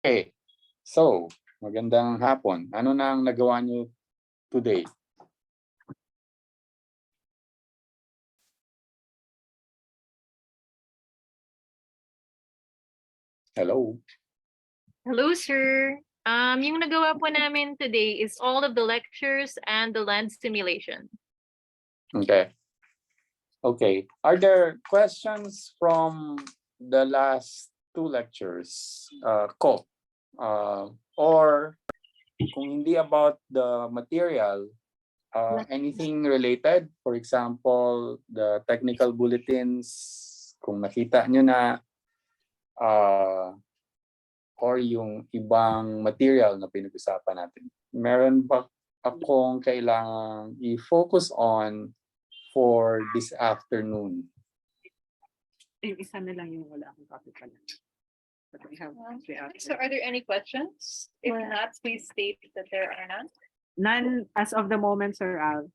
Okay, so magandang hapon. Ano na ang nagawa niyo today? Hello? Hello, sir. Yung nagawa po namin today is all of the lectures and the land simulation. Okay. Okay. Are there questions from the last two lectures? Ko? Or kung hindi about the material, anything related? For example, the technical bulletins, kung nakita nyo na, or yung ibang material na pinag-usapan natin. Meron ba akong kailangang i-focus on for this afternoon? Yung isa na lang yung wala akong copy pala. But we have So are there any questions? If not, please state that there are none. none as of the moment, Sir Al.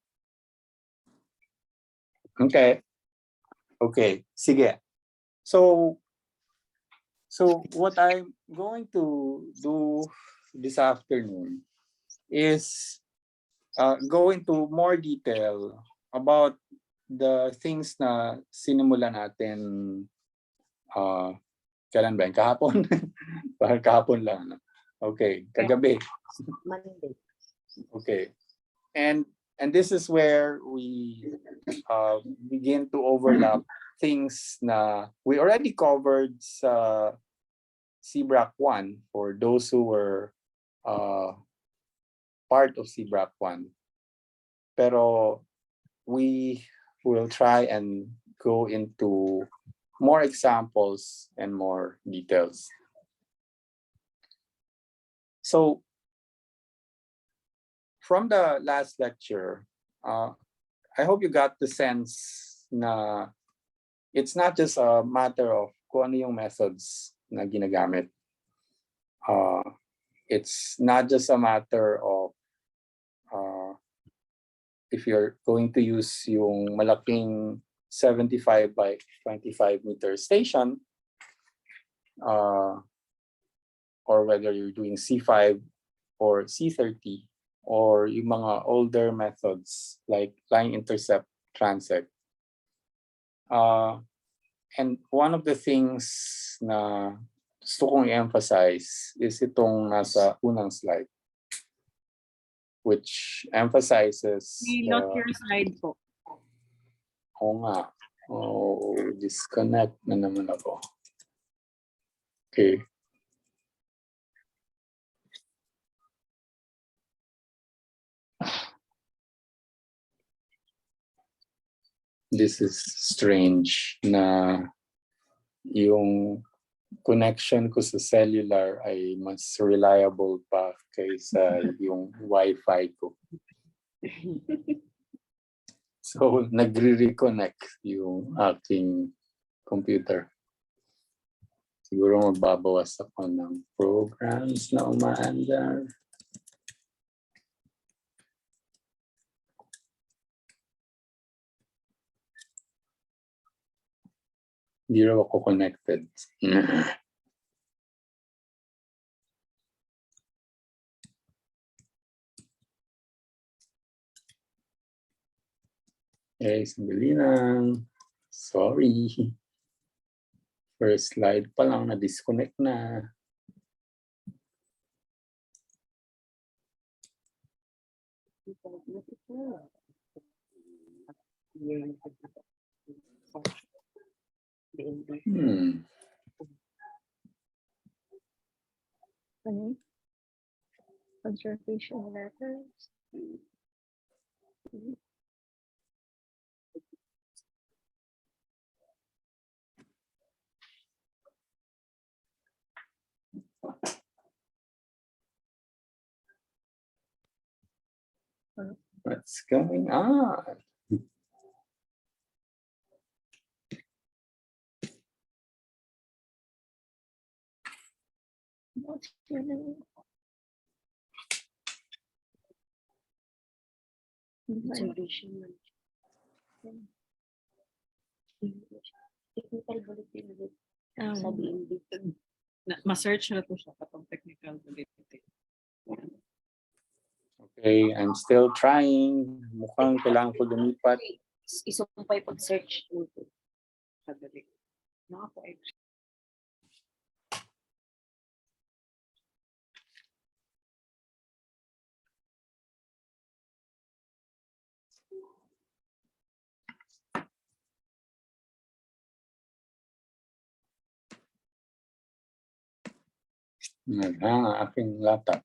Okay. Okay. Sige. So what I'm going to do this afternoon is go into more detail about the things na sinimulan natin kailan ba? Kahapon? Parang kahapon lang. Okay, kagabi. Monday. Okay. And this is where we begin to overlap things na we already covered sa CBRAC 1 for those who were part of CBRAC 1. Pero we will try and go into more examples and more details. So from the last lecture, I hope you got the sense na it's not just a matter of kung ano yung methods na ginagamit. It's not just a matter of if you're going to use yung malaking 75 by 25 meter station, or whether you're doing C5 or C30, or yung mga older methods like line intercept transect. And one of the things na gusto kong i-emphasize is itong nasa unang slide, which emphasizes Not your slide po. Oo nga. Oh, disconnect na naman ako. Okay. This is strange na yung connection ko sa cellular ay mas reliable pa kaysa yung Wi-Fi ko. So, nagre-reconnect yung aking computer. Siguro magbabawas ako ng programs na umaandar. Hindi raw ako connected. Okay, sandali lang. Sorry. First slide pa lang, na-disconnect na. Conservation letters. What's going on? What's your name? Conservation technical bulletin. Sabihin dito. Ma-search na to siya katong technical. accountability. Okay, I'm still trying. Mukhang kailangan ko lumipat. Isumpay pag-search. Kadali. Naka-type. Ang aking laptop.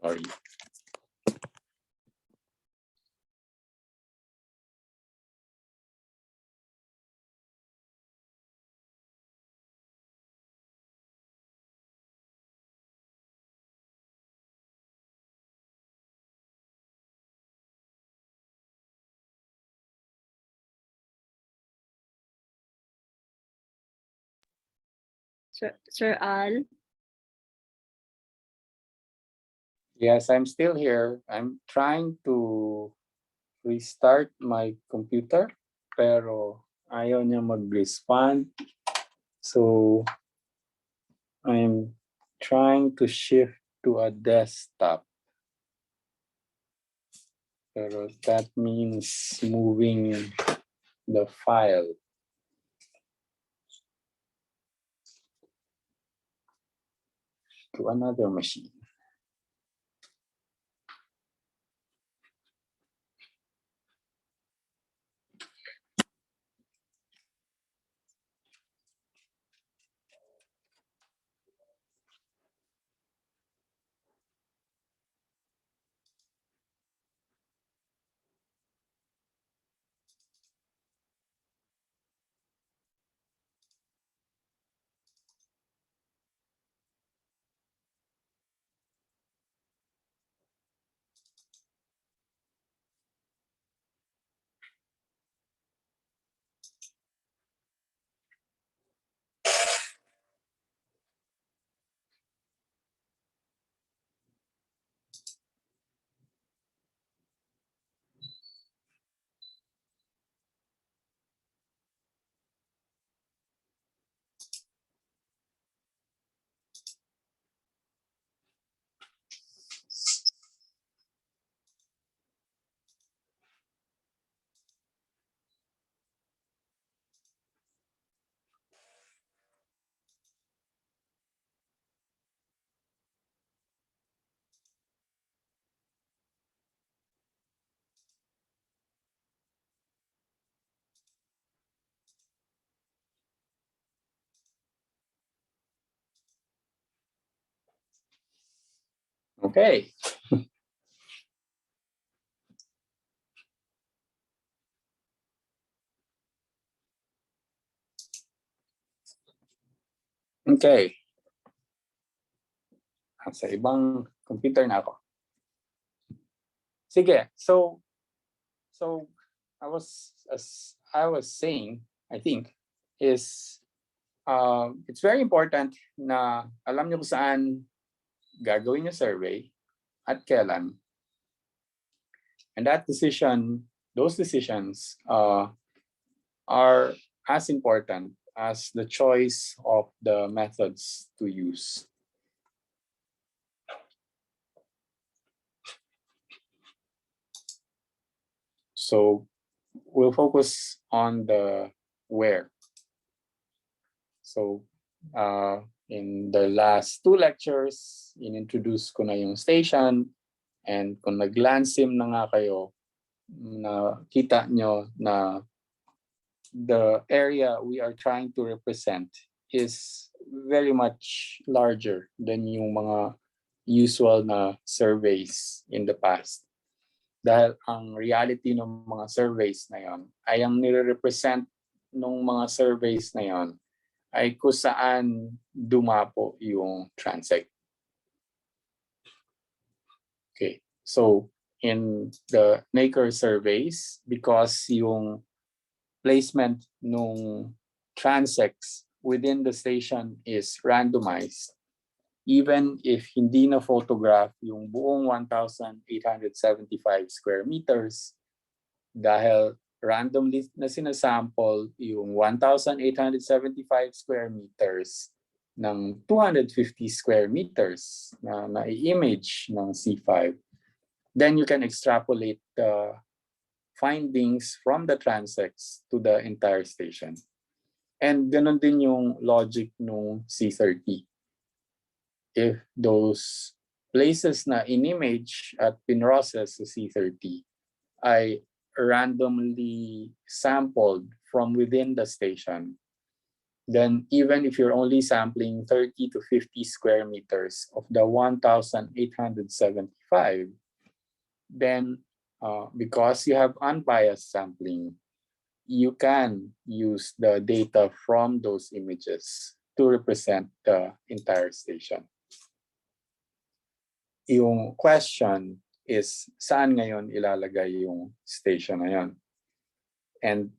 Sorry. Sir Al, Yes, I'm still here. I'm trying to restart my computer, pero ayaw niya mag-respond. So I'm trying to shift to a desktop. Pero that means moving the file. To another machine. Okay. Okay. Sa ibang computer na ako. Sige. So as I was saying, I think is it's very important na alam niyo kung saan gagawin yung survey at kailan. And those decisions are as important as the choice of the methods to use. So we'll focus on the where. So in the last two lectures, in-introduce ko na yung station, and kung nag-landsim na nga kayo, nakita nyo na the area we are trying to represent is very much larger than yung mga usual na surveys in the past. Dahil ang reality ng mga surveys na yon ay ang nire-represent ng mga surveys na yon ay kung saan dumapo yung transect. Okay, so in the Naker surveys, because yung placement nung transects within the station is randomized, even if hindi na photograph yung buong 1,875 square meters, dahil randomly na sinasample yung 1,875 square meters ng 250 square meters na na-image ng C5, then you can extrapolate the findings from the transects to the entire station. And ganun din yung logic nung C30. If those places na in-image at pinrocess sa C30 ay randomly sampled from within the station, then even if you're only sampling 30 to 50 square meters of the 1,875, then because you have unbiased sampling, you can use the data from those images to represent the entire station. Yung question is, saan ngayon ilalagay yung station na yun? And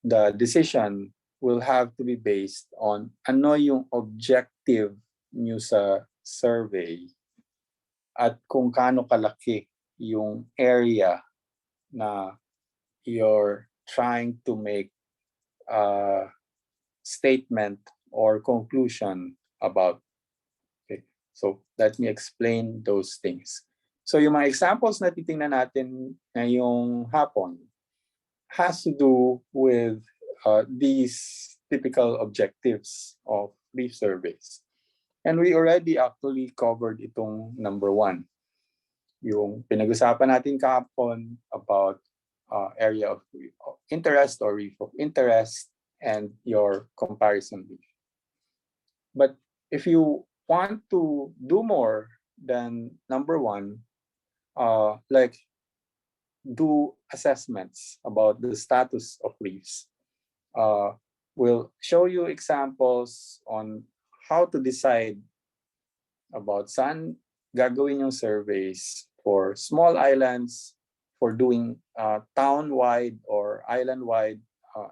the decision will have to be based on ano yung objective nyo sa survey at kung kaano kalaki yung area na you're trying to make a statement or conclusion about. Okay. So let me explain those things. So yung mga examples na titingnan natin ngayong hapon has to do with these typical objectives of reef surveys. And we already actually covered itong number 1. Yung pinag-usapan natin kahapon about area of interest or reef of interest and your comparison reef. But if you want to do more than number 1, like do assessments about the status of reefs, we'll show you examples on how to decide about saan gagawin yung surveys for small islands, for doing town-wide or island-wide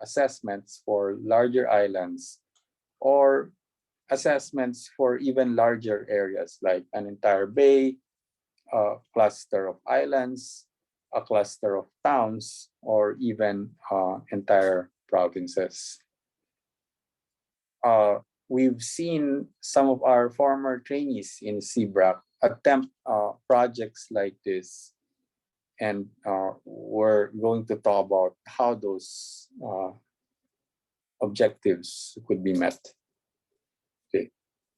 assessments for larger islands, or assessments for even larger areas like an entire bay, a cluster of islands, a cluster of towns, or even entire provinces. We've seen some of our former trainees in CBRAC attempt projects like this, and we're going to talk about how those objectives could be met. Okay.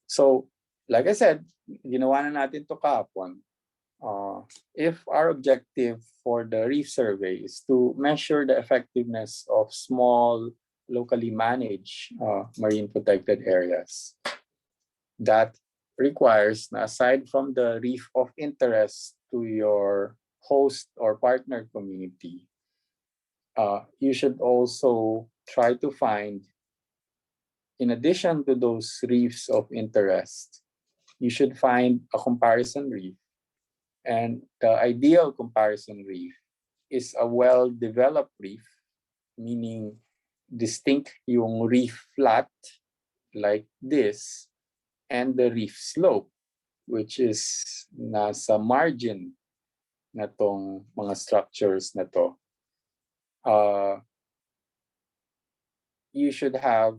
So, like I said, ginawa na natin to kahapon. If our objective for the reef survey is to measure the effectiveness of small, locally managed marine protected areas, that requires na aside from the reef of interest to your host or partner community, you should also try to find, in addition to those reefs of interest, you should find a comparison reef. And the ideal comparison reef is a well-developed reef, meaning distinct yung reef flat like this, and the reef slope, which is nasa margin na tong mga structures na to. You should have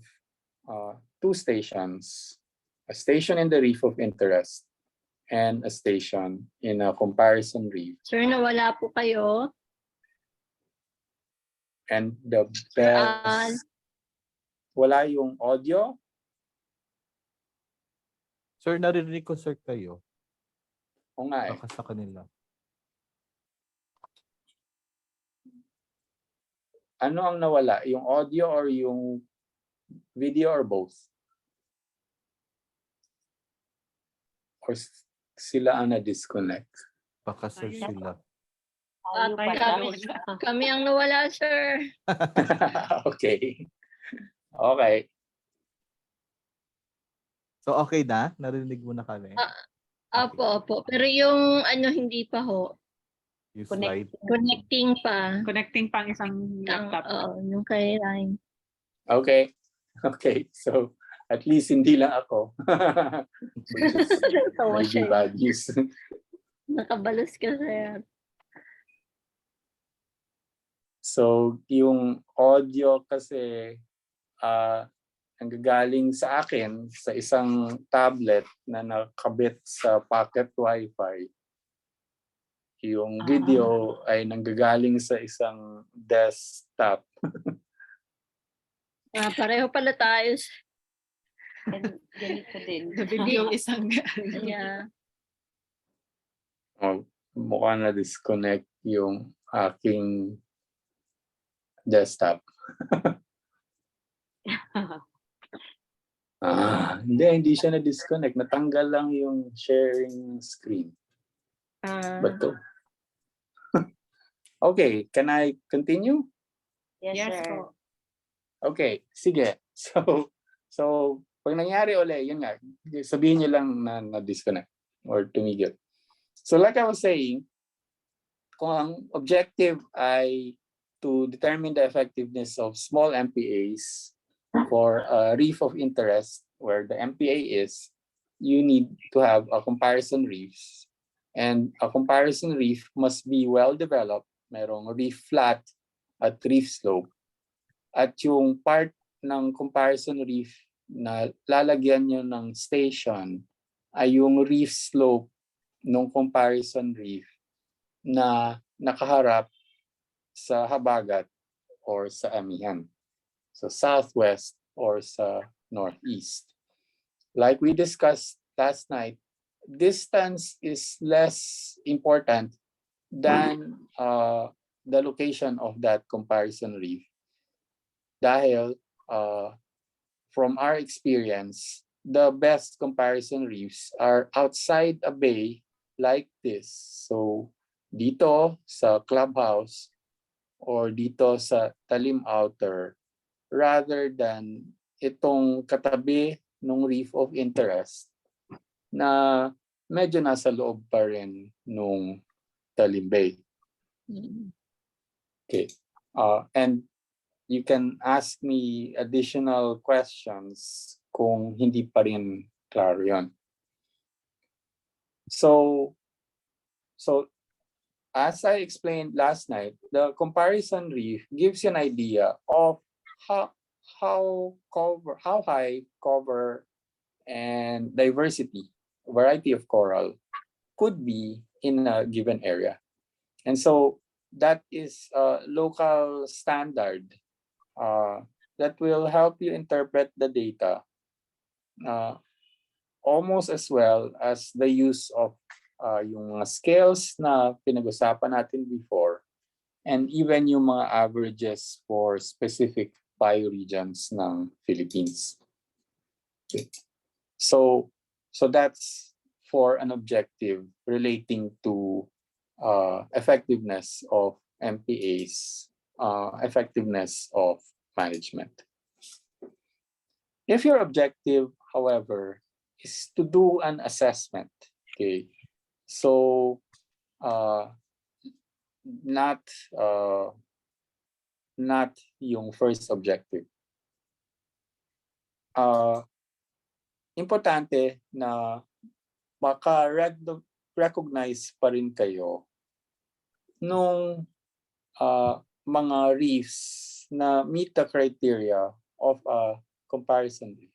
2 stations, a station in the reef of interest and a station in a comparison reef. Sir, nawala po kayo. And the best, wala yung audio? Sir, narinig ko, sir, kayo. O nga eh. Baka sa kanila. Ano ang nawala? Yung audio or yung video or both? Or sila ang na-disconnect? Baka, sir, Ayun. sila. Tayo Kami, pala. kami ang nawala, sir. Okay. Okay. So, okay na? Narinig mo na kami? Opo. Pero yung hindi pa ho. Yung Connect. slide? Connecting pa. Connecting pang isang laptop. Yung kay Ryan. Okay. Okay. So, at least hindi lang ako. Which is Tawa maybe siya. bad news. Nakabalos ka, sir. So, yung audio kasi nanggagaling sa akin sa isang tablet na nakabit sa pocket wifi. Yung video ay nanggagaling sa isang desktop. Pareho pala tayo. Ganito din. Nabili yung isang Yeah. Mukhang na-disconnect yung aking desktop. Hindi siya na-disconnect. Natanggal lang yung sharing screen. Bato. Okay, can I continue? Yes, sir. po. Okay, sige. So pag nangyari uli, yun nga, sabihin nyo lang na na-disconnect or tumigil. So like I was saying, kung ang objective ay to determine the effectiveness of small MPAs for a reef of interest where the MPA is, you need to have a comparison reefs. And a comparison reef must be well developed. Merong reef flat at reef slope. At yung part ng comparison reef na lalagyan nyo ng station ay yung reef slope ng comparison reef na nakaharap sa habagat or sa amihan. So southwest or sa northeast. Like we discussed last night, distance is less important than the location of that comparison reef. Dahil from our experience, the best comparison reefs are outside a bay like this. So dito sa clubhouse or dito sa Talim Outer rather than itong katabi ng reef of interest na medyo nasa loob pa rin nung Talim Bay. Okay. And you can ask me additional questions kung hindi pa rin klaro yun. So as I explained last night, the comparison reef gives you an idea of how high cover and variety of coral could be in a given area. And so that is a local standard that will help you interpret the data almost as well as the use of yung mga scales na pinag-usapan natin before and even yung mga averages for specific bioregions ng Philippines. Okay. So that's for an objective relating to effectiveness of MPAs, effectiveness of management. If your objective, however, is to do an assessment, okay, so not yung first objective. Importante na maka-recognize pa rin kayo nung mga reefs na meet the criteria of a comparison reef.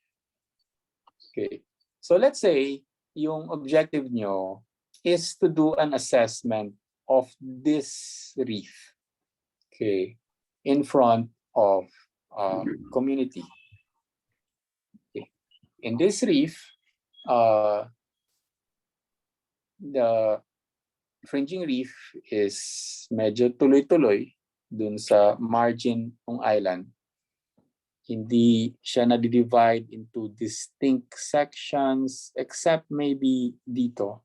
Okay. So let's say yung objective nyo is to do an assessment of this reef, okay, in front of community. Okay. In this reef, the fringing reef is medyo tuloy-tuloy dun sa margin ng island. Hindi siya na-divide into distinct sections except maybe dito.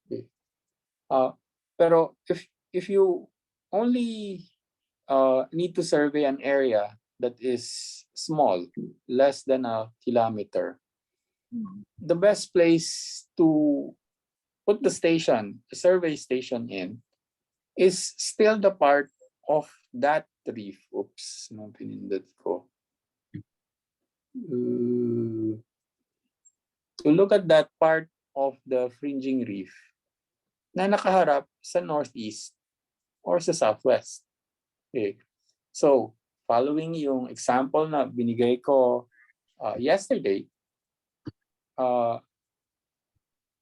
Okay. Pero if you only need to survey an area that is small, less than a kilometer, the best place to put the survey station in, is still the part of that reef. Oops, ano pinindot ko? To look at that part of the fringing reef na nakaharap sa northeast or sa southwest. Okay. So, following yung example na binigay ko yesterday,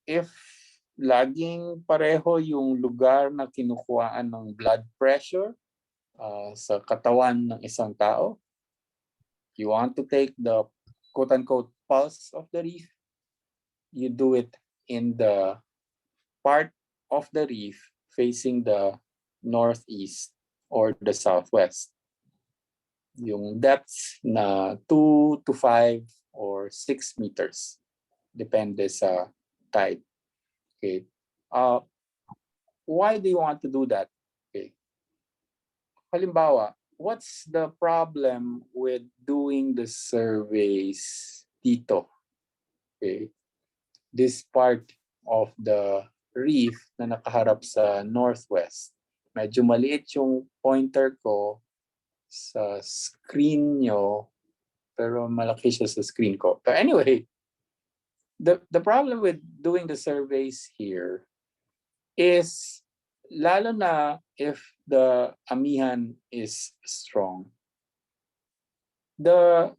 if laging pareho yung lugar na kinukuhaan ng blood pressure sa katawan ng isang tao, you want to take the quote-unquote pulse of the reef, you do it in the part of the reef facing the northeast or the southwest. Yung depths na 2 to 5 or 6 meters. Depende sa tide. Okay. Why do you want to do that? Okay. Halimbawa, what's the problem with doing the surveys dito? Okay. This part of the reef na nakaharap sa northwest. Medyo maliit yung pointer ko sa screen nyo, pero malaki siya sa screen ko. But anyway, the problem with doing the surveys here is, lalo na if the amihan is strong, the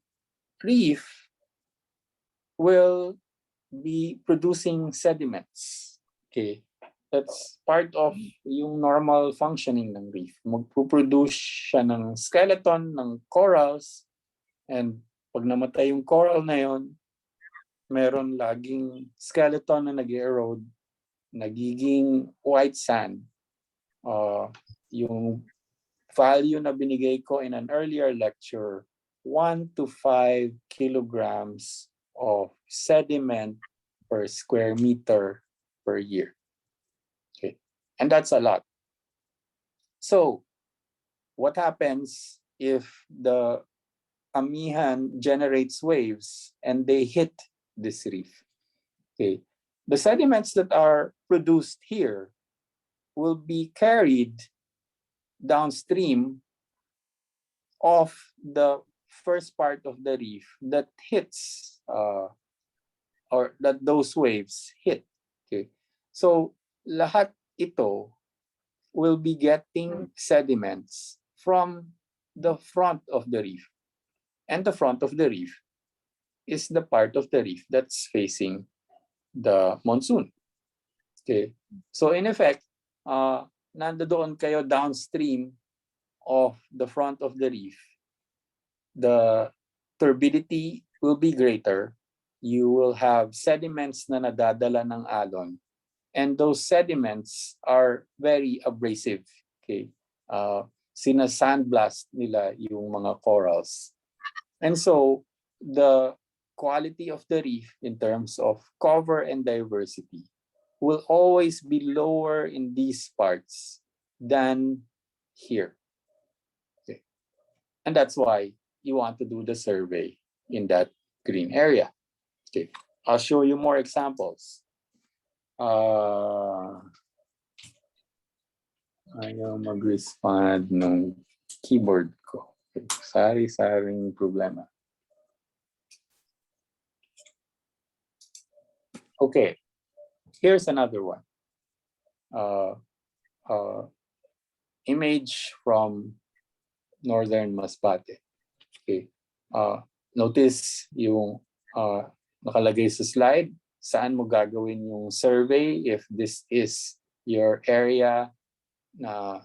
reef will be producing sediments. Okay, that's part of yung normal functioning ng reef. Magpuproduce siya ng skeleton ng corals, and pag namatay yung coral na yon, meron laging skeleton na nag-erode, nagiging white sand. Yung value na binigay ko in an earlier lecture, 1 to 5 kilograms of sediment per square meter per year. Okay, and that's a lot. So, what happens if the amihan generates waves and they hit this reef? Okay, the sediments that are produced here will be carried downstream of the first part of the reef that hits or that those waves hit. Okay, so lahat ito will be getting sediments from the front of the reef, and the front of the reef is the part of the reef that's facing the monsoon. Okay, so in effect, nandoon kayo downstream of the front of the reef. The turbidity will be greater. You will have sediments na nadadala ng alon, and those sediments are very abrasive. Okay, sinasandblast nila yung mga corals, and so the quality of the reef in terms of cover and diversity will always be lower in these parts than here. Okay. And that's why you want to do the survey in that green area. Okay, I'll show you more examples. Ayaw mag-respond ng keyboard ko. Sari-saring problema. Okay, here's another one. Image from northern Masbate. Okay. Notice yung nakalagay sa slide, saan mo gagawin yung survey if this is your area na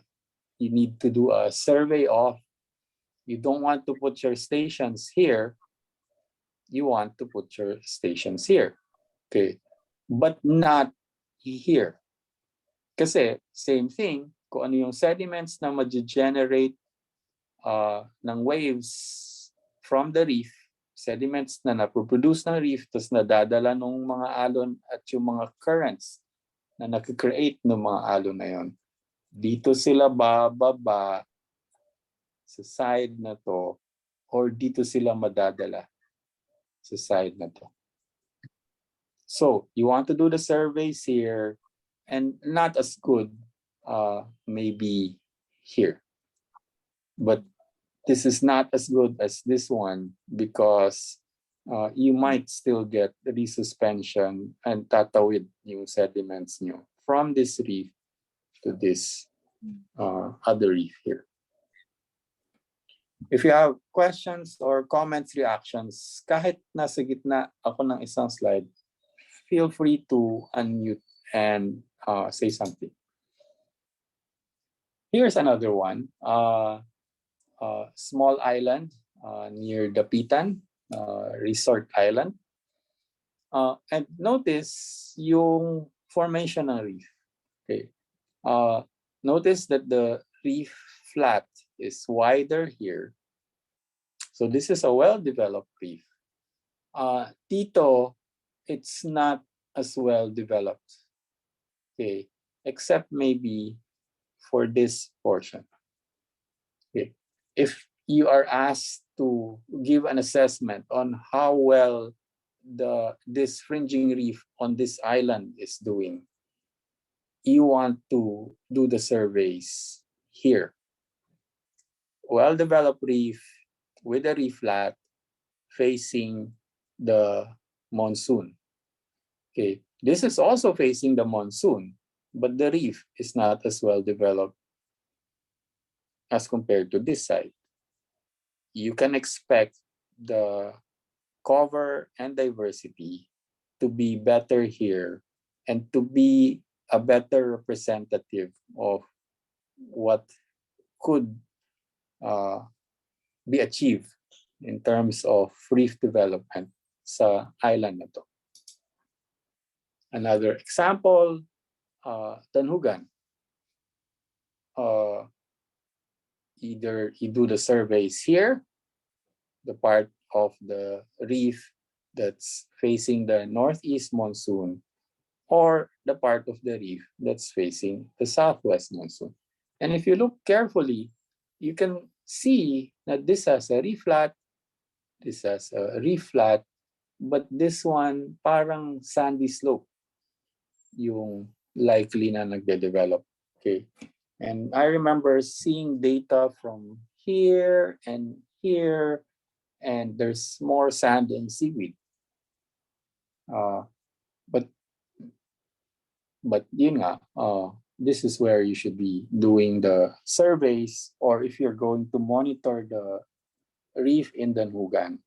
you need to do a survey of. You don't want to put your stations here. You want to put your stations here. Okay. But not here. Kasi same thing, kung ano yung sediments na ma-generate ng waves from the reef, sediments na napoproduce ng reef, tapos nadadala ng mga alon at yung mga currents na nakikreate ng mga alon na yon. Dito sila bababa sa side na to, or dito sila madadala sa side na to. So, you want to do the surveys here, and not as good maybe here. But this is not as good as this one because you might still get the resuspension and tatawid yung sediments nyo from this reef to this other reef here. If you have questions or comments, reactions, kahit nasa gitna ako ng isang slide, feel free to unmute and say something. Here's another one. Small island near Dapitan, Resort Island. And notice yung formation ng reef. Okay. Notice that the reef flat is wider here. So this is a well-developed reef. Tito, it's not as well-developed. Okay, except maybe for this portion. Okay. If you are asked to give an assessment on how well this fringing reef on this island is doing, you want to do the surveys here. Well-developed reef with a reef flat facing the monsoon. Okay, this is also facing the monsoon, but the reef is not as well developed as compared to this side. You can expect the cover and diversity to be better here and to be a better representative of what could be achieved in terms of reef development sa island na to. Another example, Tanhugan. Either you do the surveys here, the part of the reef that's facing the northeast monsoon, or the part of the reef that's facing the southwest monsoon. And if you look carefully, you can see that this has a reef flat, this has a reef flat, but this one parang sandy slope yung likely na nagde-develop. Okay. And I remember seeing data from here, and there's more sand and seaweed. But yun nga, this is where you should be doing the surveys, or if you're going to monitor the reef in Danhugan,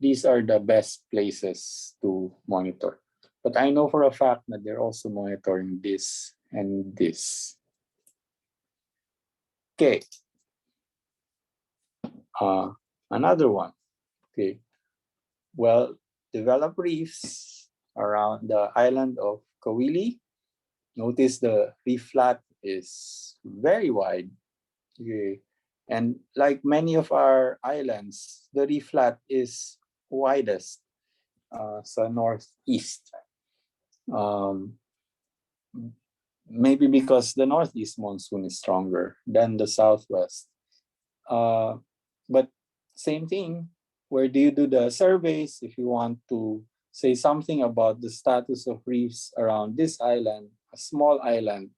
these are the best places to monitor. But I know for a fact that they're also monitoring this and this. Okay. Another one. Okay. Well, developed reefs around the island of Kawili. Notice the reef flat is very wide. Okay. And like many of our islands, the reef flat is widest sa northeast. Maybe because the northeast monsoon is stronger than the southwest. But same thing, where do you do the surveys if you want to say something about the status of reefs around this island, a small island,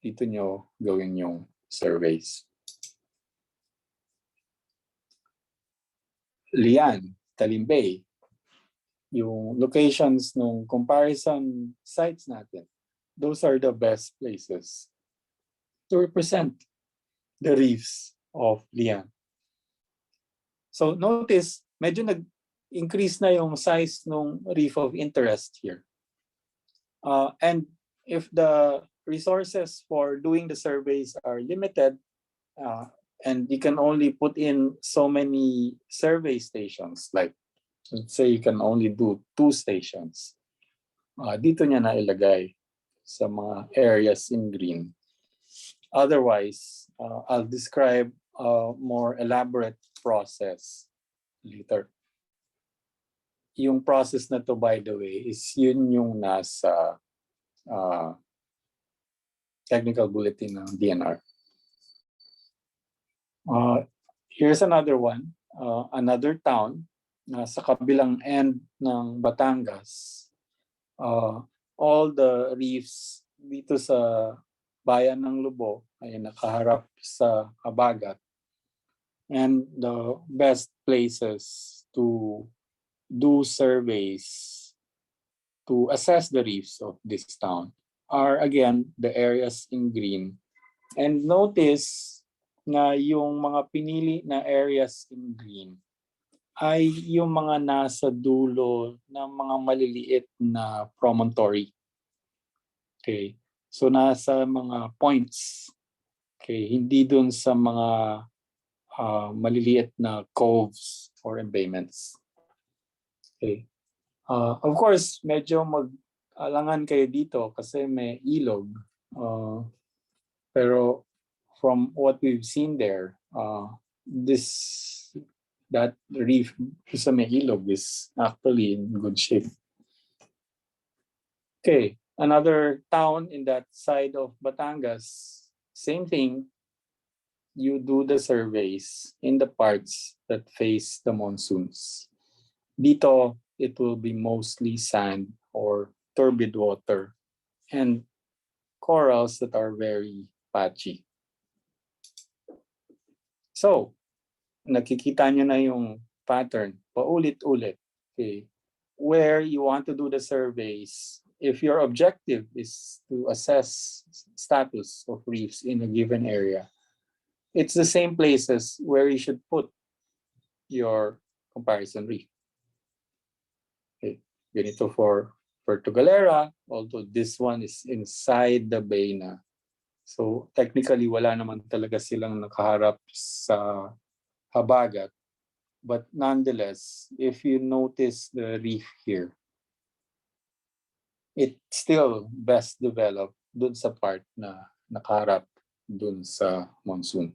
dito nyo gawin yung surveys. Lian, Talimbay, yung locations nung comparison sites natin, those are the best places to represent the reefs of Lian. So notice, medyo nag-increase na yung size ng reef of interest here. And if the resources for doing the surveys are limited, and you can only put in so many survey stations, like let's say you can only do 2 stations, dito niya na ilagay sa mga areas in green. Otherwise, I'll describe a more elaborate process later. Yung process na to, by the way, is yun yung nasa technical bulletin ng DNR. Here's another one, another town sa kabilang end ng Batangas. All the reefs dito sa bayan ng Lubo ay nakaharap sa habagat. And the best places to do surveys to assess the reefs of this town are, again, the areas in green. And notice na yung mga pinili na areas in green ay yung mga nasa dulo ng mga maliliit na promontory. Okay. So nasa mga points. Okay, hindi dun sa mga maliliit na coves or embayments. Okay. Of course, medyo mag-alangan kayo dito kasi may ilog. Pero from what we've seen there, that reef sa may ilog is actually in good shape. Okay, another town in that side of Batangas, same thing. You do the surveys in the parts that face the monsoons. Dito, it will be mostly sand or turbid water and corals that are very patchy. So, nakikita nyo na yung pattern, paulit-ulit. Okay. Where you want to do the surveys, if your objective is to assess status of reefs in a given area, it's the same places where you should put your comparison reef. Okay. Ganito for Galera, although this one is inside the bay na. So technically, wala naman talaga silang nakaharap sa habagat. But nonetheless, if you notice the reef here, it's still best developed dun sa part na nakaharap dun sa monsoon.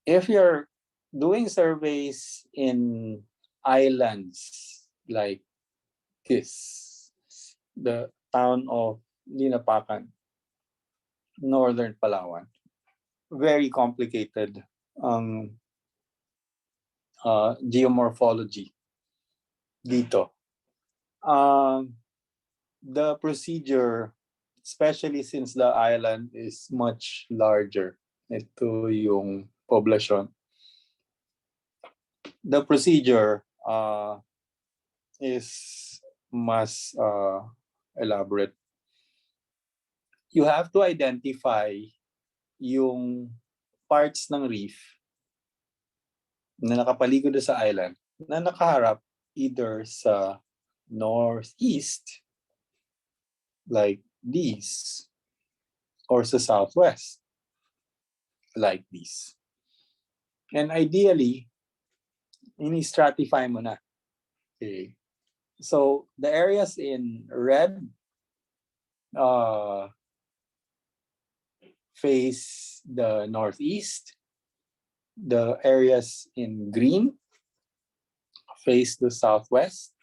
If you're doing surveys in islands like this, the town of Linapakan, Northern Palawan, very complicated geomorphology dito. The procedure, especially since the island is much larger, ito yung poblasyon. The procedure is mas elaborate. You have to identify yung parts ng reef na nakapaligid sa island na nakaharap either sa northeast, like these, or sa southwest, like these. And ideally, ini-stratify mo na. Okay. So the areas in red face the northeast. The areas in green face the southwest.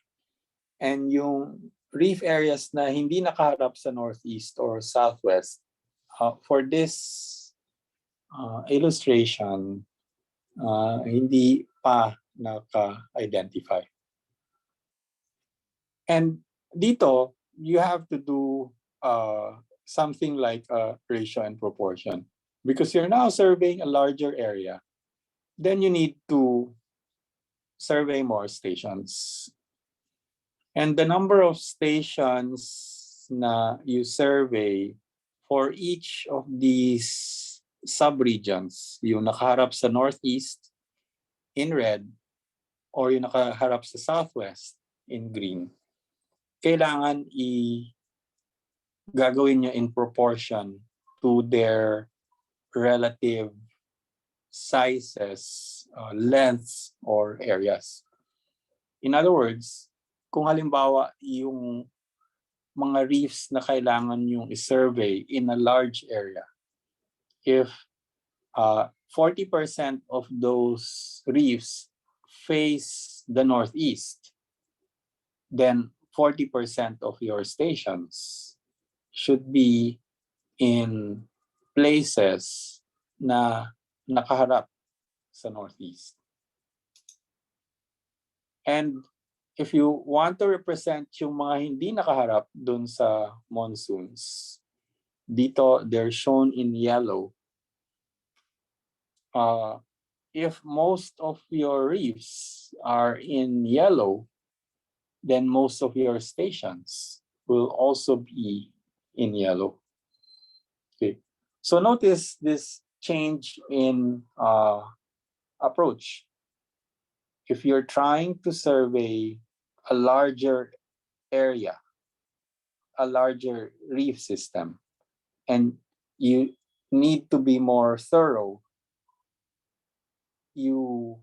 And yung reef areas na hindi nakaharap sa northeast or southwest, for this illustration, hindi pa naka-identify. And dito, you have to do something like a ratio and proportion. Because you're now surveying a larger area, then you need to survey more stations. And the number of stations na you survey for each of these subregions, yung nakaharap sa northeast in red or yung nakaharap sa southwest in green, kailangan gagawin nyo in proportion to their relative sizes, lengths, or areas. In other words, kung halimbawa yung mga reefs na kailangan yung i-survey in a large area, if 40% of those reefs face the northeast, then 40% of your stations should be in places na nakaharap sa northeast. And if you want to represent yung mga hindi nakaharap dun sa monsoons, dito they're shown in yellow. If most of your reefs are in yellow, then most of your stations will also be in yellow. Okay. So notice this change in approach. If you're trying to survey a larger area, a larger reef system, and you need to be more thorough, you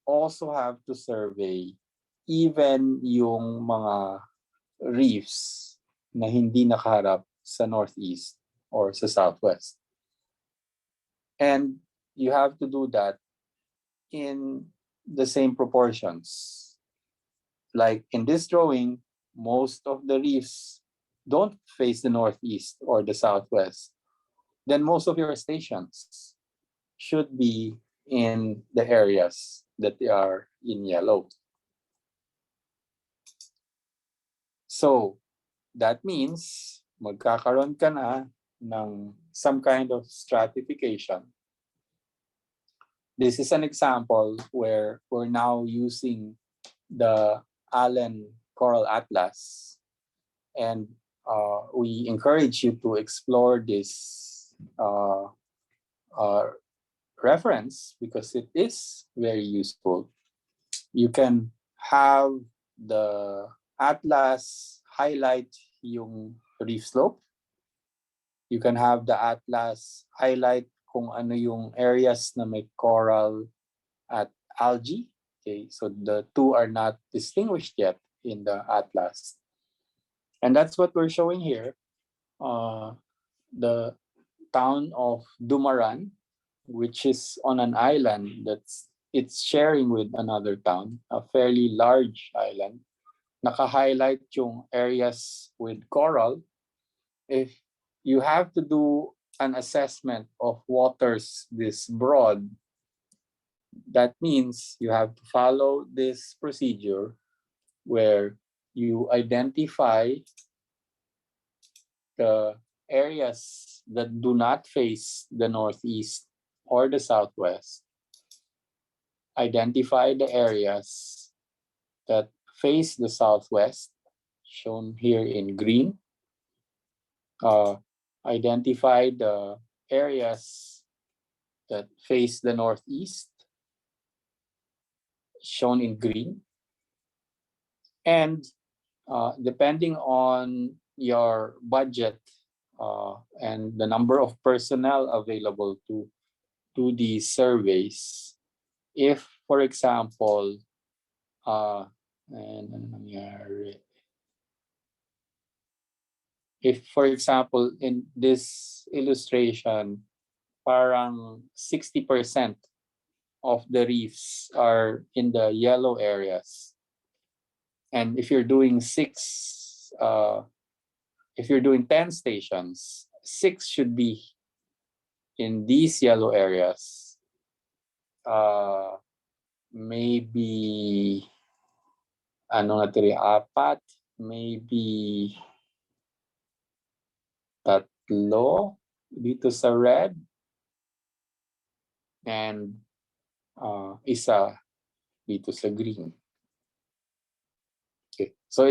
also have to survey even yung mga reefs na hindi nakaharap sa northeast or sa southwest. And you have to do that in the same proportions. Like in this drawing, most of the reefs don't face the northeast or the southwest. Then most of your stations should be in the areas that they are in yellow. So that means magkakaroon ka na ng some kind of stratification. This is an example where we're now using the Allen Coral Atlas, and we encourage you to explore this reference because it is very useful. You can have the atlas highlight yung reef slope. You can have the atlas highlight kung ano yung areas na may coral at algae. Okay, so the two are not distinguished yet in the atlas. And that's what we're showing here. The town of Dumaran, which is on an island it's sharing with another town, a fairly large island. Naka-highlight yung areas with coral. If you have to do an assessment of waters this broad, that means you have to follow this procedure where you identify the areas that do not face the northeast or the southwest. Identify the areas that face the southwest, shown here in green. Identify the areas that face the northeast, shown in green. And depending on your budget and the number of personnel available to do these surveys, if, for example, if, for example, in this illustration, parang 60% of the reefs are in the yellow areas. And if you're doing if you're doing 10 stations, 6 should be in these yellow areas. Maybe ano natiri, 4, maybe 3 dito sa red, and isa dito sa green. Okay, so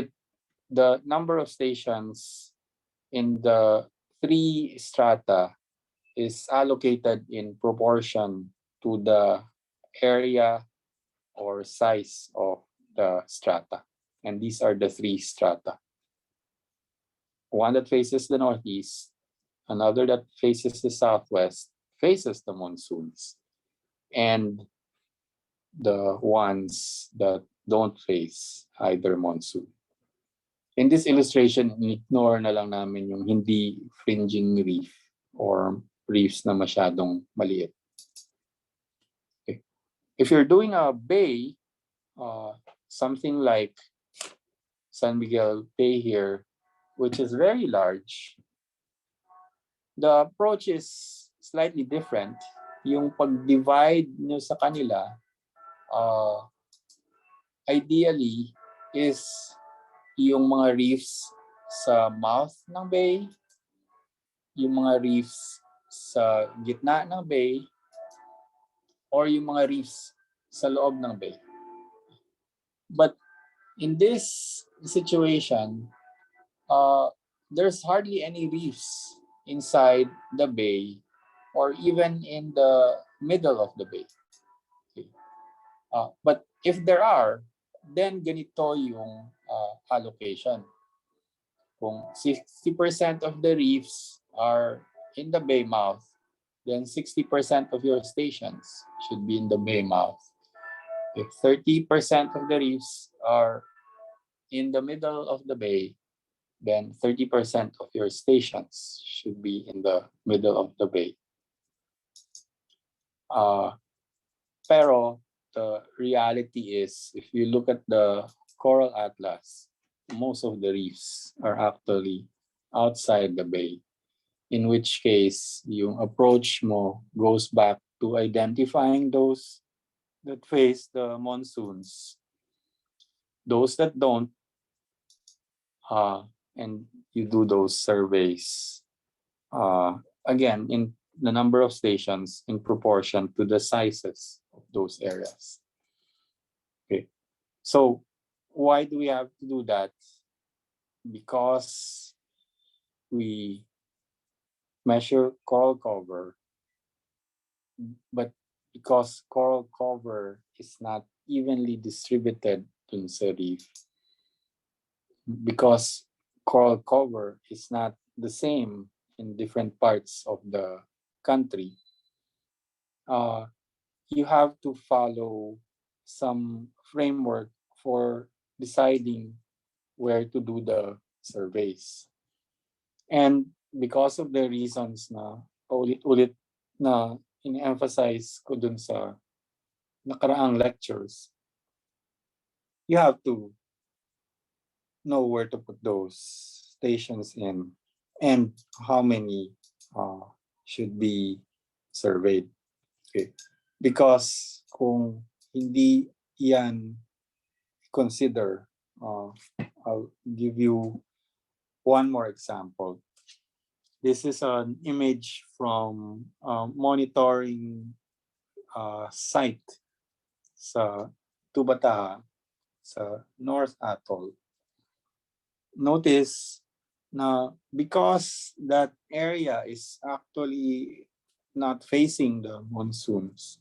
the number of stations in the 3 strata is allocated in proportion to the area or size of the strata. And these are the 3 strata. One that faces the northeast, another that faces the southwest, faces the monsoons, and the ones that don't face either monsoon. In this illustration, ignore na lang namin yung hindi fringing reef or reefs na masyadong maliit. Okay. If you're doing a bay, something like San Miguel Bay here, which is very large, the approach is slightly different. Yung pag-divide nyo sa kanila, ideally is yung mga reefs sa mouth ng bay, yung mga reefs sa gitna ng bay, or yung mga reefs sa loob ng bay. But in this situation, there's hardly any reefs inside the bay or even in the middle of the bay. Okay. But if there are, then ganito yung allocation. Kung 60% of the reefs are in the bay mouth, then 60% of your stations should be in the bay mouth. If 30% of the reefs are in the middle of the bay, then 30% of your stations should be in the middle of the bay. Pero the reality is, if you look at the coral atlas, most of the reefs are actually outside the bay. In which case, yung approach mo goes back to identifying those that face the monsoons. Those that don't, and you do those surveys. Again, in the number of stations in proportion to the sizes of those areas. Okay, so why do we have to do that? Because we measure coral cover, but because coral cover is not evenly distributed dun sa reef, because coral cover is not the same in different parts of the country, you have to follow some framework for deciding where to do the surveys. And because of the reasons na ulit-ulit na in-emphasize ko dun sa nakaraang lectures, you have to know where to put those stations in and how many should be surveyed. Okay. Because kung hindi yan consider, I'll give you one more example. This is an image from monitoring site sa Tubataha, sa North Atoll. Notice na because that area is actually not facing the monsoons,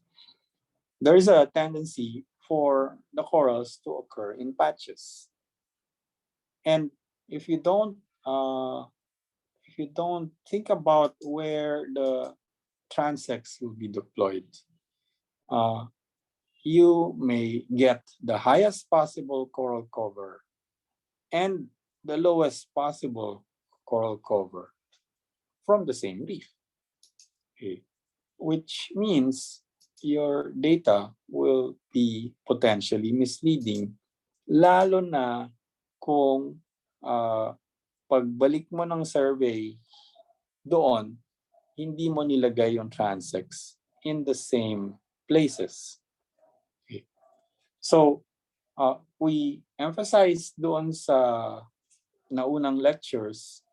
there is a tendency for the corals to occur in patches. And if you don't think about where the transects will be deployed, you may get the highest possible coral cover and the lowest possible coral cover from the same reef. Okay. Which means your data will be potentially misleading, lalo na kung pagbalik mo ng survey doon, hindi mo nilagay yung transects in the same places. Okay. So, we emphasize doon sa naunang lectures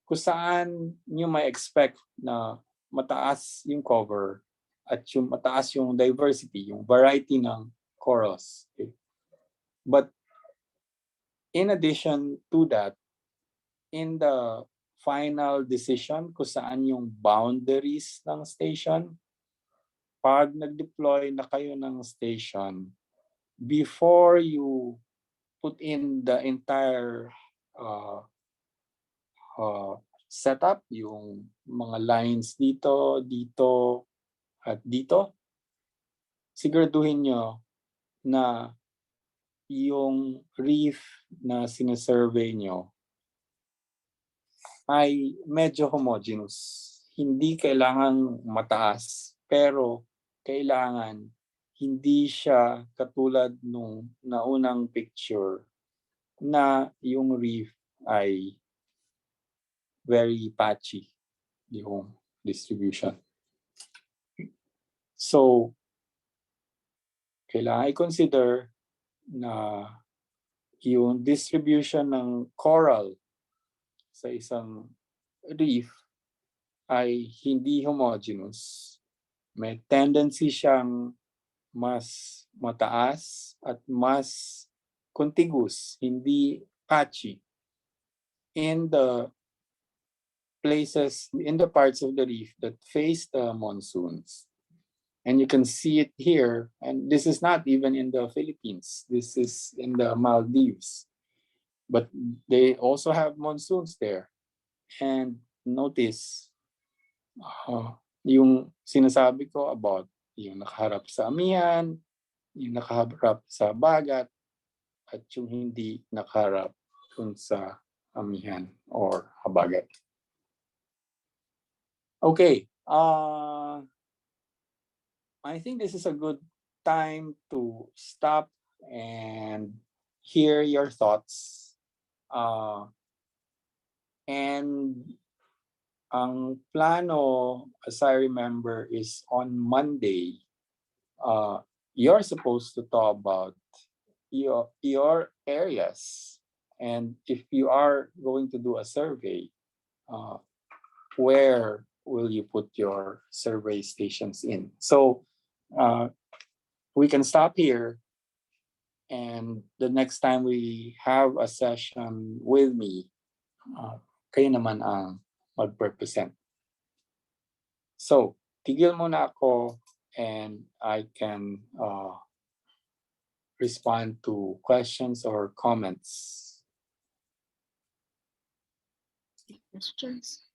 kung saan nyo may expect na mataas yung cover at yung mataas yung diversity, yung variety ng corals. Okay. But in addition to that, in the final decision kung saan yung boundaries ng station, pag nag-deploy na kayo ng station, before you put in the entire setup, yung mga lines dito, dito, at dito, siguraduhin nyo na yung reef na sinesurvey nyo ay medyo homogeneous. Hindi kailangan mataas, pero kailangan hindi siya katulad nung naunang picture na yung reef ay very patchy yung distribution. So, kailangan i-consider na yung distribution ng coral sa isang reef ay hindi homogeneous. May tendency siyang mas mataas at mas contiguous, hindi patchy in the places in the parts of the reef that face the monsoons. And you can see it here. And this is not even in the Philippines. This is in the Maldives. But they also have monsoons there. And notice, yung sinasabi ko about yung nakaharap sa amihan, yung nakaharap sa bagat, at yung hindi nakaharap dun sa amihan or habagat. Okay, I think this is a good time to stop and hear your thoughts. And ang plano, as I remember, is on Monday. You're supposed to talk about your areas. And if you are going to do a survey, where will you put your survey stations in? So we can stop here. And the next time we have a session with me, kayo naman ang mag-represent. So, tigil muna ako and I can respond to questions or comments. Questions?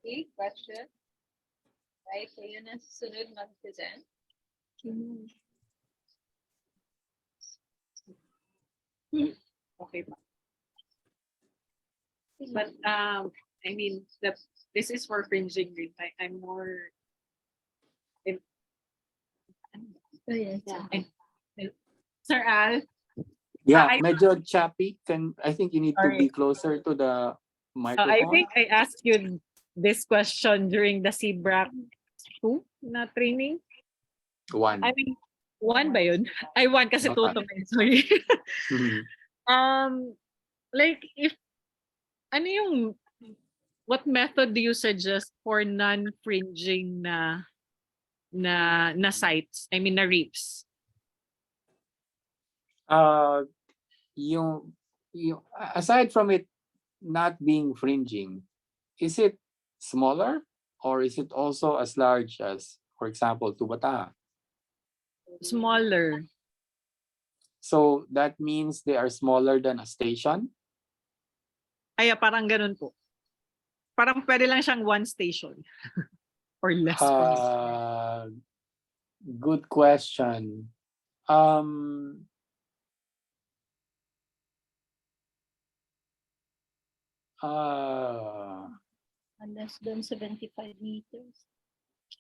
Okay, question. Right, kayo na susunod mag-present. Okay pa. But I mean, this is for fringing rin. I'm more. Oh, yes. Sir Al, Yeah, I- medyo choppy. I think you need to be Sorry. closer to the I microphone. think I asked you this question during the CBRAC 2 na training. One. I mean, one ba yun? Ay, one kasi Okay. 2 to me. Sorry. Mhm. Like if ano yung what method do you suggest for non-fringing na sites? I mean na reefs. Yung aside from it not being fringing, is it smaller or is it also as large as, for example, Tubata? Smaller. So that means they are smaller than a station? Ay, parang ganun po. Parang pwede lang siyang one station. Or less. Good question. Less than 75 meters.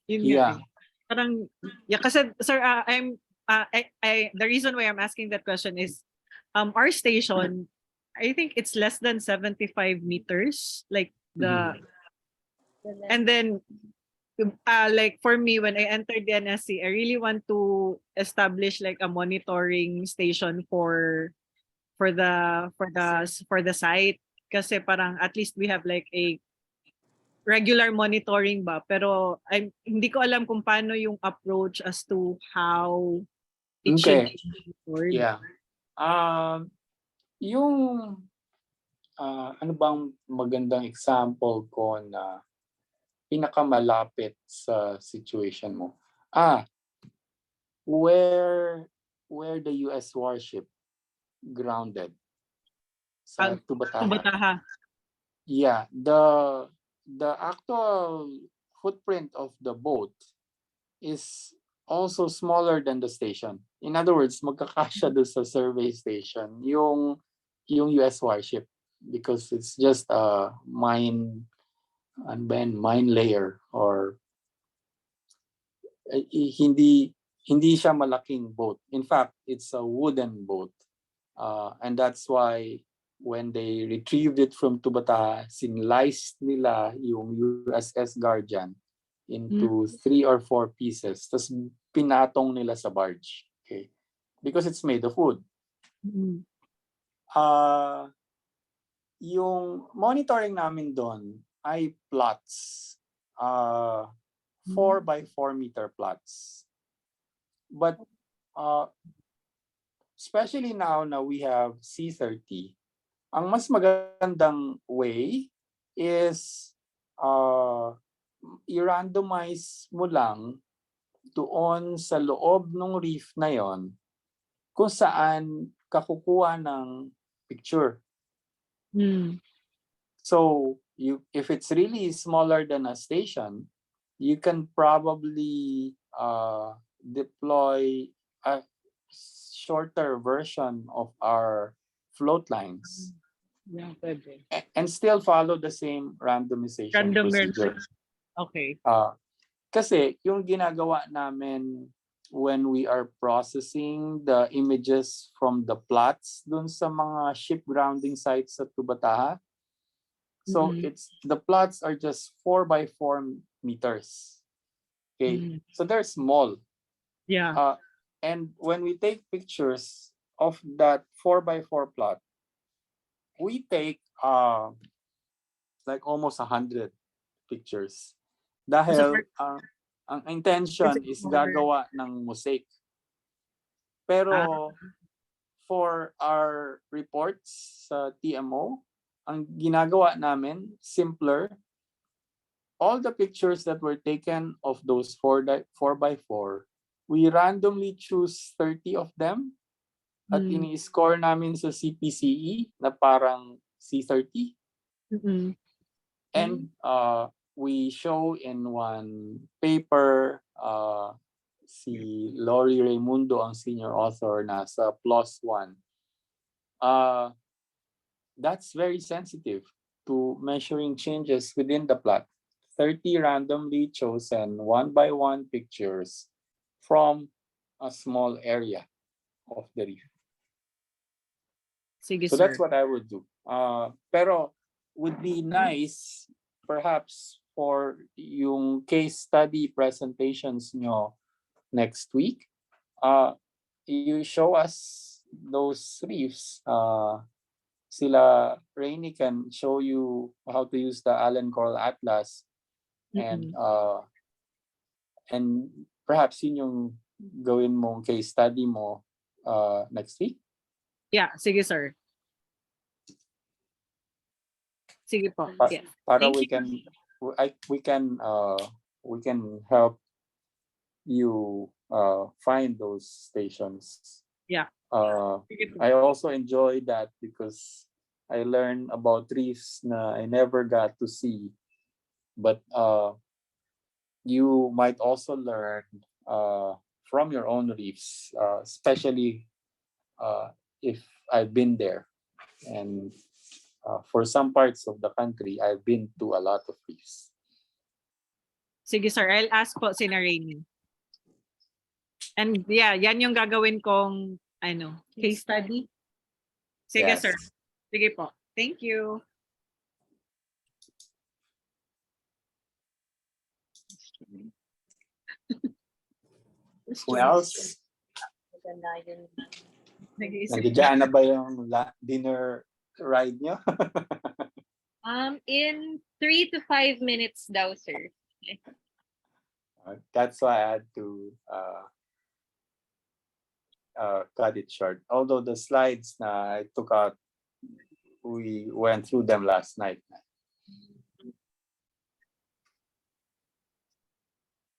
Yun nga Yeah. eh. Parang, yeah, kasi sir, the reason why I'm asking that question is, our station, I think it's less than 75 meters. Like the, and then, like for me, when I entered the NSC, I really want to establish like a monitoring station for the site. Kasi parang at least we have like a regular monitoring ba, pero hindi ko alam kung paano yung approach as to how it should Okay. be monitored. Yeah. Yung ano bang magandang example ko na pinakamalapit sa situation mo? Where the US warship grounded sa Tubataha. Tubataha. Yeah, the actual footprint of the boat is also smaller than the station. In other words, magkakasya doon sa survey station yung US warship because it's just a mine layer or hindi siya malaking boat. In fact, it's a wooden boat. And that's why when they retrieved it from Tubataha, sinliced nila yung USS Guardian into 3 or 4 pieces. Tapos pinatong nila sa barge. Okay? Because it's made of wood. Yung monitoring namin doon ay plots. 4 by 4 meter plots. But especially now we have C30, ang mas magandang way is i-randomize mo lang doon sa loob ng reef na yon kung saan ka kukuha ng picture. Mm. So if it's really smaller than a station, you can probably deploy a shorter version of our float lines Yeah, pwede. and still follow the same randomization Randomer. procedure. Okay. Kasi yung ginagawa namin when we are processing the images from the plots dun sa mga ship grounding sites sa Tubataha, so Mhm. the plots are just 4x4 meters. Okay, Mhm. so they're small. Yeah. And when we take pictures of that 4x4 plot, we take like almost 100 pictures. Dahil ang intention is gagawa ng mosaic. Pero for our reports sa TMO, ang ginagawa namin, simpler. All the pictures that were taken of those 4x4, we randomly choose 30 of them at ini-score namin sa CPCE na parang C30. Mhm. And we show in one paper, si Lori Raimundo ang senior author na sa +1. That's very sensitive to measuring changes within the plot. 30 randomly chosen 1x1 pictures from a small area of the reef. Sige, So sir. that's what I would do. Pero would be nice perhaps for yung case study presentations nyo next week. You show us those reefs. Sila Rainy can show you how to use the Allen Coral Atlas, and perhaps yun yung gawin mong case study mo next week. Yeah, sige, sir. Sige po. Yes. Para Thank we you. we can help you find those stations. Yeah. Sige po. I also enjoy that because I learned about reefs na I never got to see, but you might also learn from your own reefs, especially if I've been there. And for some parts of the country, I've been to a lot of reefs. Sige, sir. I'll ask po si Rainy. And yeah, yan yung gagawin kong case study. Sige, Yes. sir. Sige po. Thank you. Who else? Nag-iisip Nandiyan na ba yung dinner ride nyo? In 3 to 5 minutes daw, sir. That's why I had to cut it short. Although the slides na I took out, we went through them last night.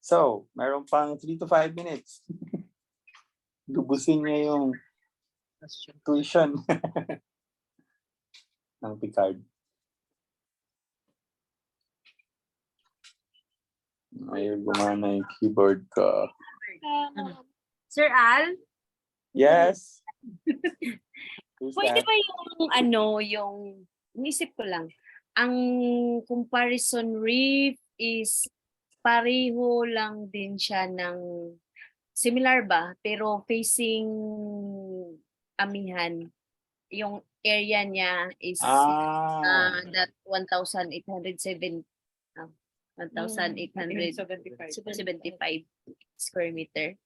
So, meron pang 3 to 5 minutes. Lubusin niya yung tuition ng Picard. Ayun, gumana yung keyboard ko. Sir Al, Yes. Who's pwede that? ba yung inisip ko lang, ang comparison reef is pareho lang din siya ng similar ba, pero facing amihan, yung area niya is that 1,875 square meter.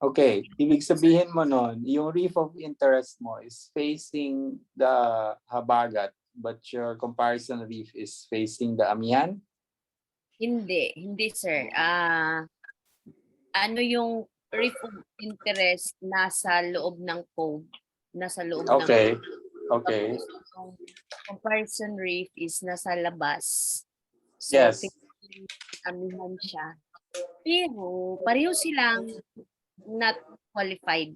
Okay, ibig sabihin mo nun, yung reef of interest mo is facing the habagat, but your comparison reef is facing the amihan? Hindi sir. Ano yung reef of interest nasa loob ng cove? Nasa loob Okay. ng Okay. Ang comparison reef is nasa labas. So, Yes. amihan siya. Pero, pareho silang not qualified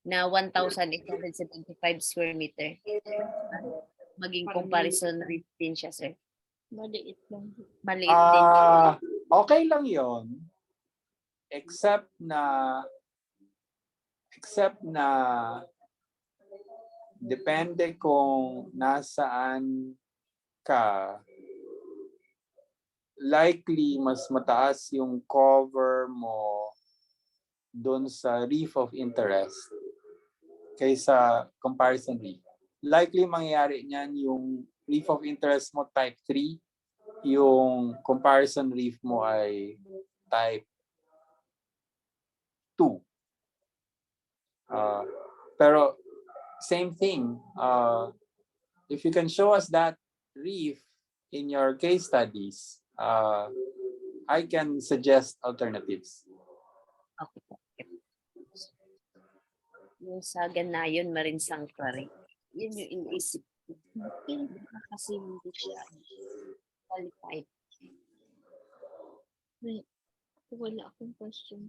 na 1,875 square meter. Maging comparison reef din siya, sir. Maliit lang. Maliit din. Okay lang yon, except na depende kung nasaan ka, likely mas mataas yung cover mo doon sa reef of interest kaysa comparison reef. Likely mangyayari niyan yung reef of interest mo type 3, yung comparison reef mo ay type 2. Pero same thing, if you can show us that reef in your case studies, I can suggest alternatives. Okay po. Yung sa Ganayon Marine Sanctuary, yun yung iniisip ko. Kasi hindi siya qualified. Wala akong question.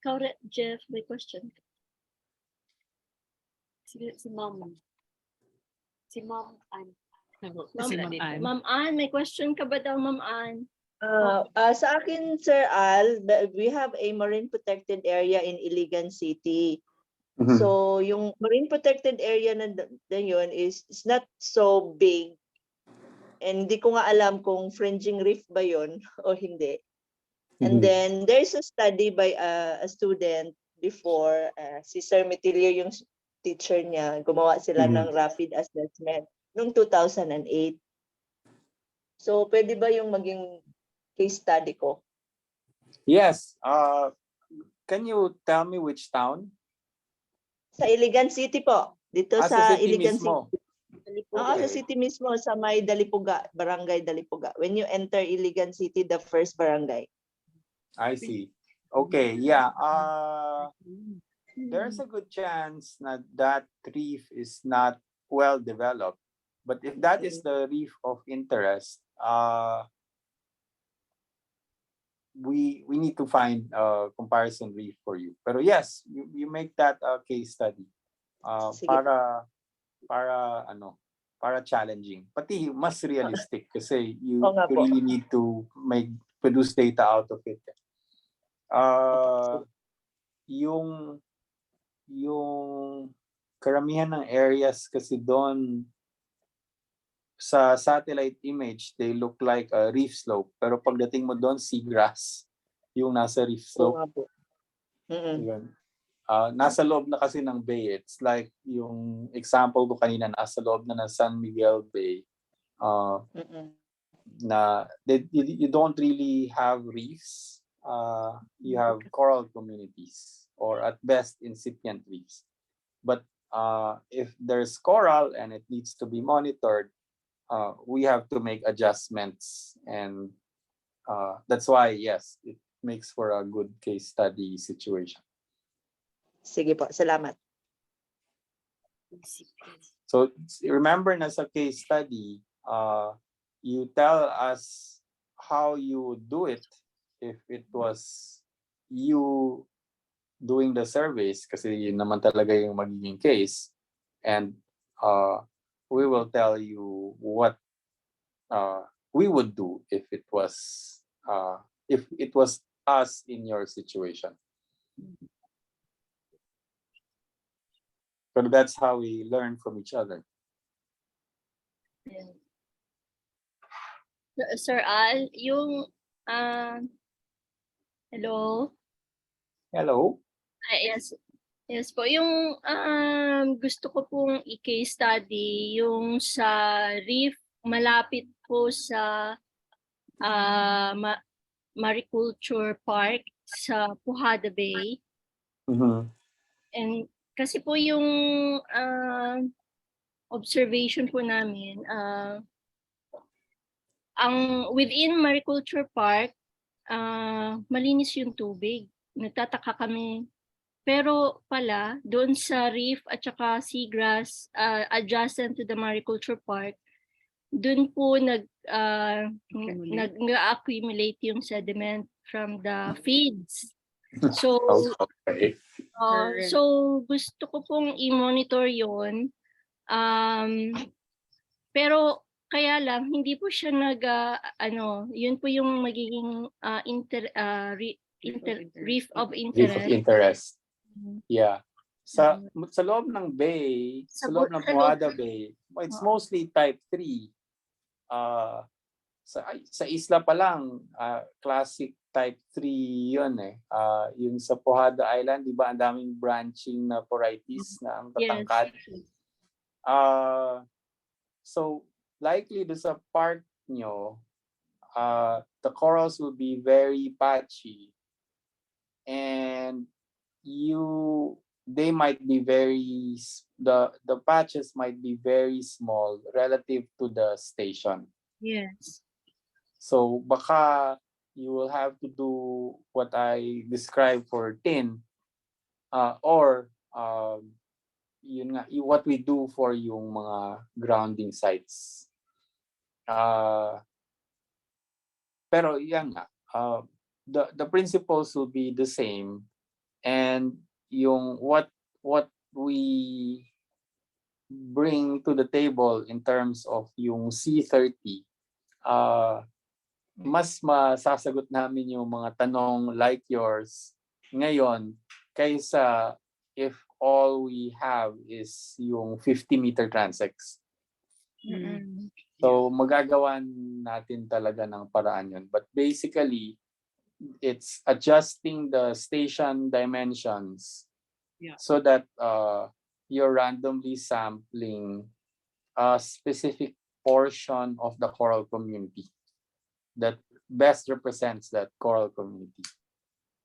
Ikaw, Jeff, may question ka? Si Ma'am. Si Ma'am Ann. Si Ma'am Ann. Ma'am Ann, may question ka ba daw, Ma'am Ann? Sa akin, Sir Al, we have a marine protected area in Iligan City. So, yung marine protected area na yun is not so big. And hindi ko nga alam kung fringing reef ba yun o hindi. And then, there's a study by a student before, si Sir Metilio yung teacher niya, gumawa sila ng rapid assessment noong 2008. So, pwede ba yung maging case study ko? Yes. Can you tell me which town? Sa Iligan City po. Dito Sa sa city Iligan mismo. City. Oo, sa city mismo, sa may Dalipuga, Barangay Dalipuga. When you enter Iligan City, the first barangay. I see. Okay, yeah. There's a good chance that reef is not well developed. But if that is the reef of interest, we need to find a comparison reef for you. Pero yes, you make that a case study. Sige. Para challenging. Pati mas realistic kasi you Oo nga po. really need to produce data out of it. Yung karamihan ng areas kasi doon sa satellite image, they look like a reef slope. Pero pagdating mo doon, seagrass yung nasa reef Oo slope. nga po. Yun. Nasa loob na kasi ng bay. It's like yung example ko kanina, nasa loob na ng San Miguel Bay. Na you don't really have reefs. You have coral communities or at best incipient reefs. But if there's coral and it needs to be monitored, we have to make adjustments, and that's why yes, it makes for a good case study situation. Sige po, salamat. So remember na sa case study, you tell us how you would do it if it was you doing the surveys, kasi yun naman talaga yung magiging case, and we will tell you what we would do if it was us in your situation. But that's how we learn from each other. Sir Al, yung hello? Hello? Yes po. Yung gusto ko pong i-case study yung sa reef malapit po sa Mariculture Park sa Pujada Bay. And kasi po yung observation po namin, ang within Mariculture Park, malinis yung tubig. Nagtataka kami Pero pala, doon sa reef at saka seagrass adjacent to the mariculture park, doon po nag-accumulate yung sediment from the feeds. So, Okay. Correct. so gusto ko pong i-monitor yon. Pero kaya lang hindi po siya yun po yung magiging reef of Reef of interest. interest. Mhm. Yeah. Sa loob ng bay, sa loob ng Puhada Bay, it's mostly type 3. Sa isla pa lang, classic type 3 yun eh. Yung sa Puhada Island, di ba ang daming branching na varieties na ang tatangkad? So likely do sa park nyo, the corals will be very patchy and they might be the patches might be very small relative to the station. Yes. So baka you will have to do what I described for tin, or yun nga, what we do for yung mga grounding sites. Pero yan nga, the principles will be the same, and yung what we bring to the table in terms of yung C30, mas masasagot namin yung mga tanong like yours ngayon kaysa if all we have is yung 50-meter transects. Mm-mm. So magagawa natin talaga ng paraan yun. But basically, it's adjusting the station dimensions so that you're randomly sampling a specific portion of the coral community that best represents that coral community.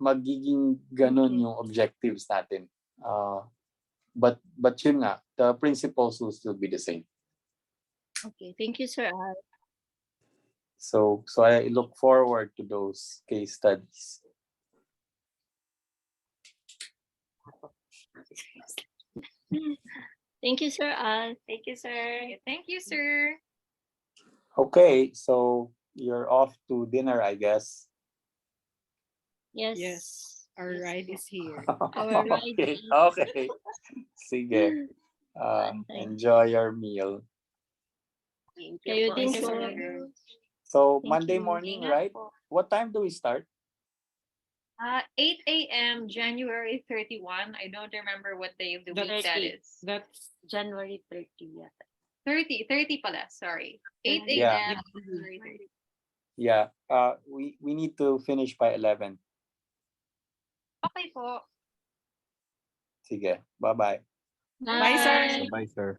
Magiging ganun yung objectives natin. But yun nga, the principles will still be the same. Okay, thank you, Sir Al. So I look forward to those case studies. Thank you, Sir Al. Thank you, sir. Thank you, sir. Okay, so you're off to dinner, I guess. Yes. Yes, our ride is here. Our ride Okay, is- okay. Sige. Enjoy your meal. Kayo din Thank you, po. sir. So Thank Monday you. morning, Ingat right? po. What time do we start? 8 a.m. January 31. I don't remember what day of the week that 30. is. That's January 30 yata. 30 pala, sorry. 8 Yeah. a.m. January 30. Yeah. We need to finish by 11. Okay po. Sige. Bye-bye. Bye, sir. Bye, sir.